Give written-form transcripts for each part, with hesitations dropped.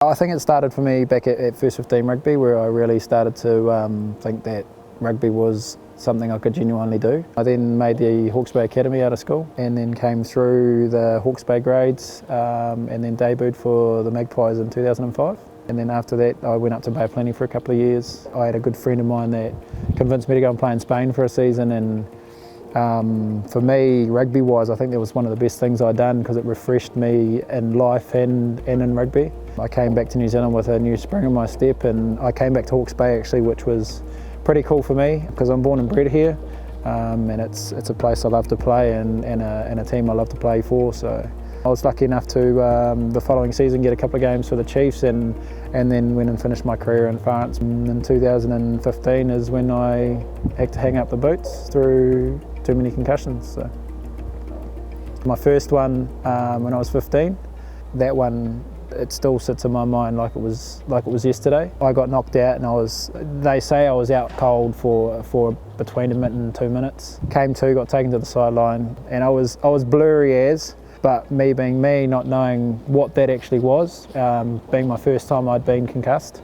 I think it started for me back at First 15 Rugby, where I really started to think that rugby was something I could genuinely do. I then made the Hawke's Bay Academy out of school and then came through the Hawke's Bay grades and then debuted for the Magpies in 2005. And then after that I went up to Bay Plenty for a couple of years. I had a good friend of mine that convinced me to go and play in Spain for a season, and for me, rugby-wise, I think that was one of the best things I'd done because it refreshed me in life and in rugby. I came back to New Zealand with a new spring in my step, and I came back to Hawke's Bay actually, which was pretty cool for me because I'm born and bred here, and it's a place I love to play and a team I love to play for. So I was lucky enough to the following season get a couple of games for the Chiefs, and then went and finished my career in France. In 2015 is when I had to hang up the boots through too many concussions. So my first one when I was 15, that one, it still sits in my mind like it was yesterday. I got knocked out, and they say I was out cold for between a minute and 2 minutes. Came to, got taken to the sideline, and I was blurry as, but me being me, not knowing what that actually was, being my first time I'd been concussed,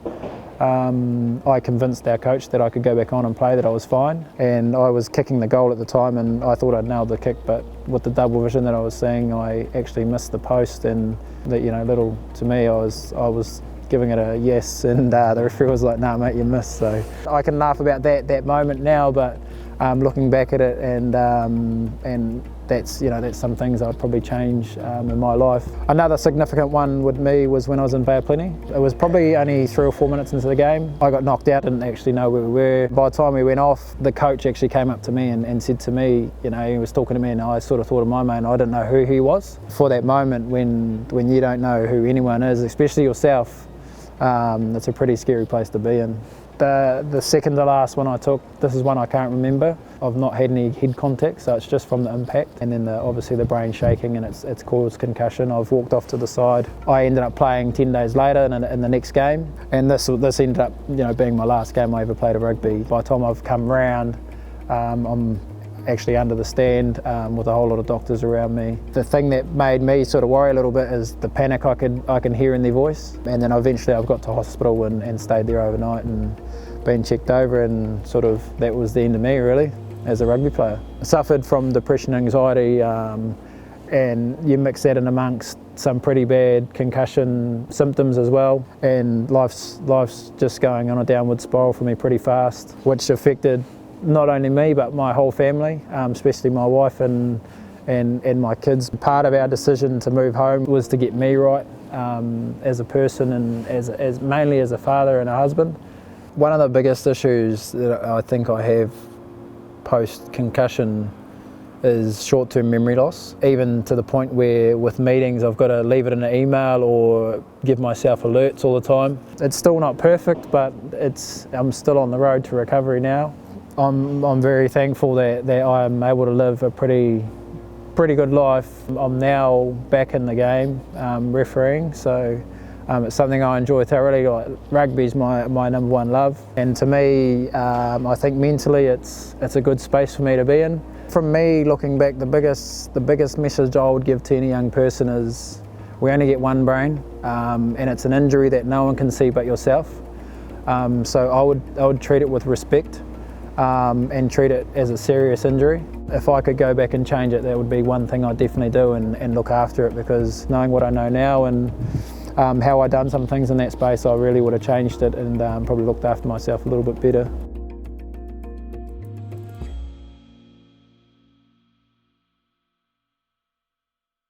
I convinced our coach that I could go back on and play, that I was fine. And I was kicking the goal at the time, and I thought I'd nailed the kick, but with the double vision that I was seeing, I actually missed the post, and that, little to me, I was giving it a yes, and the referee was like, "Nah, mate, you missed." So I can laugh about that moment now, but looking back at it, and that's some things I'd probably change in my life. Another significant one with me was when I was in Bay Plenty. It was probably only 3 or 4 minutes into the game. I got knocked out, didn't actually know where we were. By the time we went off, the coach actually came up to me and said to me, he was talking to me, and I sort of thought of my mate, I didn't know who he was. For that moment when you don't know who anyone is, especially yourself, it's a pretty scary place to be in. The second to last one I took, this is one I can't remember. I've not had any head contact, so it's just from the impact, and then obviously the brain shaking, and it's caused concussion. I've walked off to the side. I ended up playing 10 days later in the next game, and this ended up being my last game I ever played of rugby. By the time I've come round, I'm actually under the stand with a whole lot of doctors around me. The thing that made me sort of worry a little bit is the panic I can hear in their voice. And then eventually I've got to hospital and stayed there overnight and been checked over, and sort of that was the end of me really as a rugby player. I suffered from depression, anxiety, and you mix that in amongst some pretty bad concussion symptoms as well, and life's just going on a downward spiral for me pretty fast, which affected not only me but my whole family, especially my wife and my kids. Part of our decision to move home was to get me right as a person, and as mainly as a father and a husband. One of the biggest issues that I think I have post-concussion is short-term memory loss, even to the point where with meetings I've got to leave it in an email or give myself alerts all the time. It's still not perfect, but I'm still on the road to recovery now. I'm very thankful that I am able to live a pretty good life. I'm now back in the game refereeing, so it's something I enjoy thoroughly. Rugby's my number one love, and to me, I think mentally it's a good space for me to be in. From me looking back, the biggest message I would give to any young person is we only get one brain, and it's an injury that no one can see but yourself. So I would treat it with respect. And treat it as a serious injury. If I could go back and change it, that would be one thing I'd definitely do, and look after it, because knowing what I know now and how I done some things in that space, I really would have changed it and probably looked after myself a little bit better.